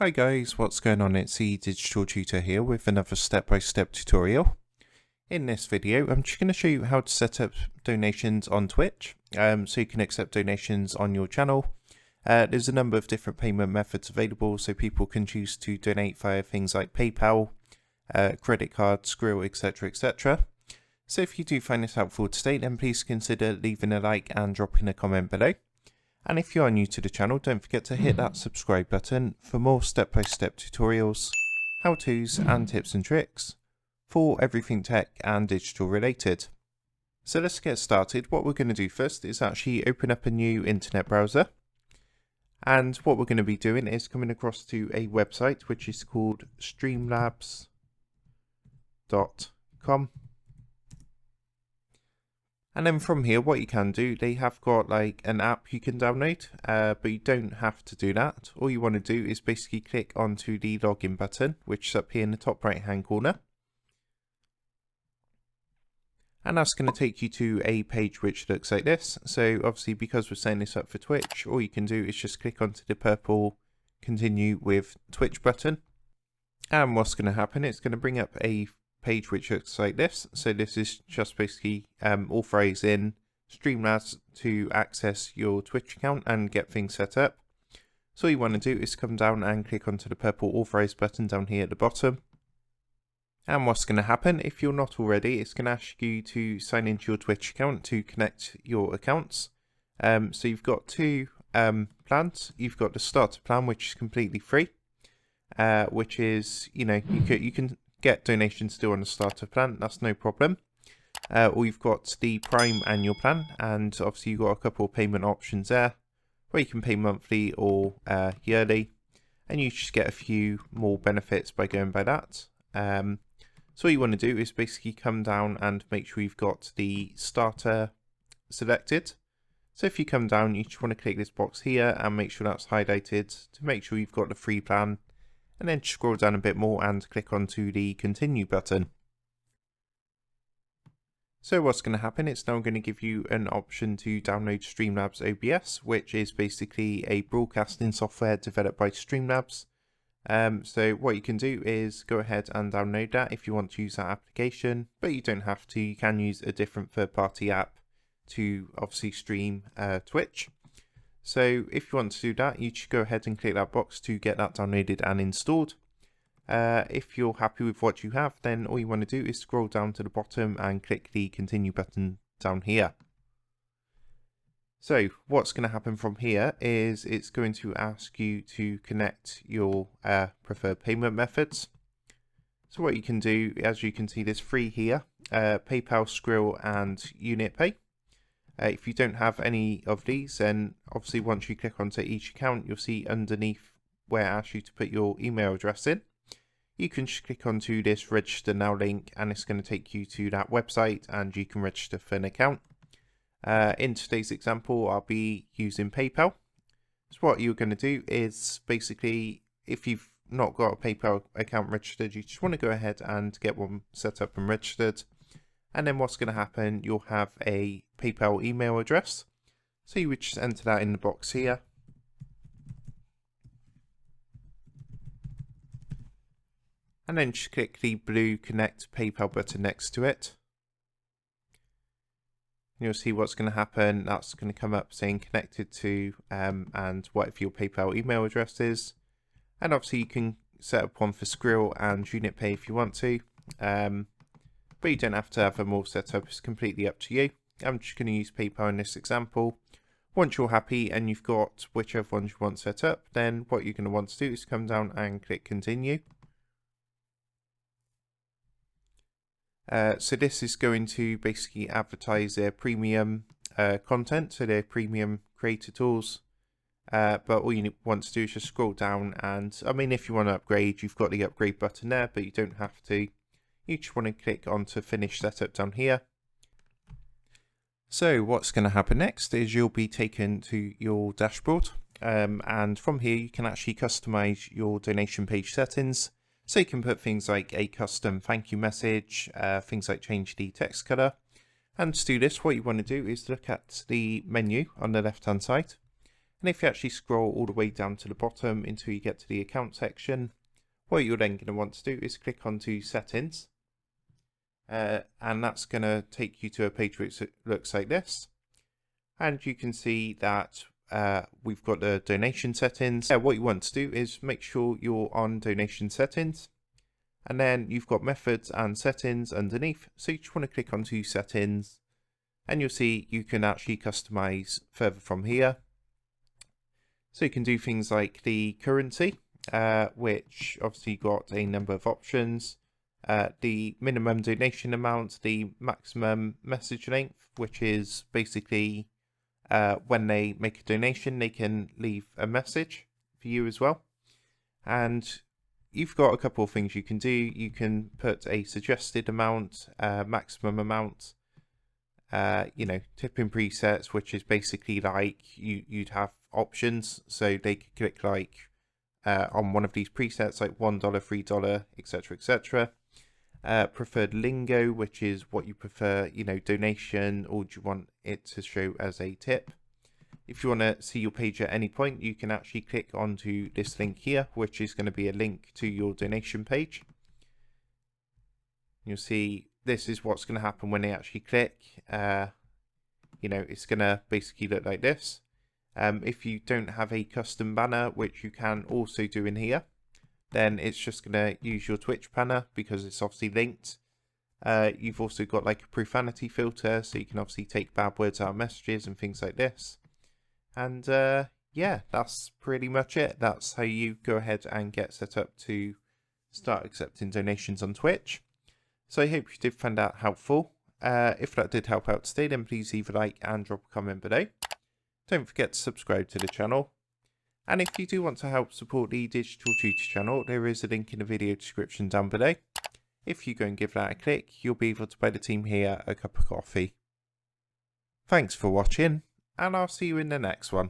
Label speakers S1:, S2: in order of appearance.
S1: Hi guys, what's going on? It's the Digital Tutor here with another step-by-step tutorial. In this video, I'm just going to show you how to set up donations on Twitch, so you can accept donations on your channel. There's a number of different payment methods available, so people can choose to donate via things like PayPal, credit card, Skrill, etc, etc. So if you do find this helpful today, then please consider leaving a like and dropping a comment below. And if you are new to the channel, don't forget to hit that subscribe button for more step-by-step tutorials, how-tos and tips and tricks for everything tech and digital related. So let's get started. What we're going to do first is actually open up a new internet browser. And what we're going to be doing is coming across to a website which is called streamlabs.com. And then from here, what you can do, they have got like an app you can download, but you don't have to do that. All you want to do is basically click onto the login button, which is up here in the top right hand corner. And that's going to take you to a page which looks like this. So obviously, because we're setting this up for Twitch, all you can do is just click onto the purple continue with Twitch button. And what's going to happen, it's going to bring up a page which looks like this. So this is just basically authorizing Streamlabs to access your Twitch account and get things set up. So all you want to do is come down and click onto the purple authorize button down here at the bottom. And what's going to happen, if you're not already, it's going to ask you to sign into your Twitch account to connect your accounts. So you've got two plans. You've got the starter plan, which is completely free, which is, you can get donations still on the starter plan, that's no problem. Or you've got the Prime annual plan, and obviously you've got a couple of payment options there where you can pay monthly or yearly, and you just get a few more benefits by going by that. So what you want to do is basically come down and make sure you've got the starter selected. So if you come down, you just want to click this box here and make sure that's highlighted to make sure you've got the free plan. And then scroll down a bit more and click onto the continue button. So what's going to happen, it's now going to give you an option to download Streamlabs OBS, which is basically a broadcasting software developed by Streamlabs. So what you can do is go ahead and download that if you want to use that application, but you don't have to. You can use a different third-party app to obviously stream Twitch. So if you want to do that, you should go ahead and click that box to get that downloaded and installed. If you're happy with what you have, then all you want to do is scroll down to the bottom and click the continue button down here. So what's going to happen from here is it's going to ask you to connect your preferred payment methods. So what you can do, as you can see, there's three here, PayPal, Skrill and UnitPay. If you don't have any of these, then obviously once you click onto each account, you'll see underneath where it asks you to put your email address in. You can just click onto this register now link and it's going to take you to that website and you can register for an account. In today's example, I'll be using PayPal. So what you're going to do is basically, if you've not got a PayPal account registered, you just want to go ahead and get one set up and registered. And then what's going to happen, you'll have a PayPal email address. So you would just enter that in the box here. And then just click the blue Connect PayPal button next to it. And you'll see what's going to happen. That's going to come up saying connected to and whatever your PayPal email address is. And obviously you can set up one for Skrill and UnitPay if you want to. But you don't have to have them all set up, it's completely up to you. I'm just going to use PayPal in this example. Once you're happy and you've got whichever ones you want set up, then what you're going to want to do is come down and click continue. So this is going to basically advertise their premium content, so their premium creator tools. But all you want to do is just scroll down and, I mean, if you want to upgrade, you've got the upgrade button there, but you don't have to. You just want to click onto finish setup down here. So what's going to happen next is you'll be taken to your dashboard, and from here you can actually customize your donation page settings. So you can put things like a custom thank you message, things like change the text color. And to do this, what you want to do is look at the menu on the left hand side. And if you actually scroll all the way down to the bottom until you get to the account section, what you're then going to want to do is click onto settings. And that's going to take you to a page which looks like this. And you can see that we've got the donation settings. What you want to do is make sure you're on donation settings. And then you've got methods and settings underneath. So you just want to click onto settings. And you'll see you can actually customize further from here. So you can do things like the currency, which obviously got a number of options. The minimum donation amount, the maximum message length, which is basically when they make a donation, they can leave a message for you as well. And you've got a couple of things you can do. You can put a suggested amount, maximum amount, tipping presets, which is basically like you'd have options. So they could click like on one of these presets, like $1, $3, etc., etc. Preferred lingo, which is what you prefer, donation, or do you want it to show as a tip? If you want to see your page at any point, you can actually click onto this link here, which is going to be a link to your donation page. You'll see this is what's going to happen when they actually click. It's going to basically look like this. If you don't have a custom banner, which you can also do in here, then it's just going to use your Twitch banner because it's obviously linked. You've also got like a profanity filter, so you can obviously take bad words out of messages and things like this. And yeah, that's pretty much it. That's how you go ahead and get set up to start accepting donations on Twitch. So I hope you did find that helpful. If that did help out today, then please leave a like and drop a comment below. Don't forget to subscribe to the channel. And if you do want to help support the Digital Tutor channel, there is a link in the video description down below. If you go and give that a click, you'll be able to buy the team here a cup of coffee. Thanks for watching, and I'll see you in the next one.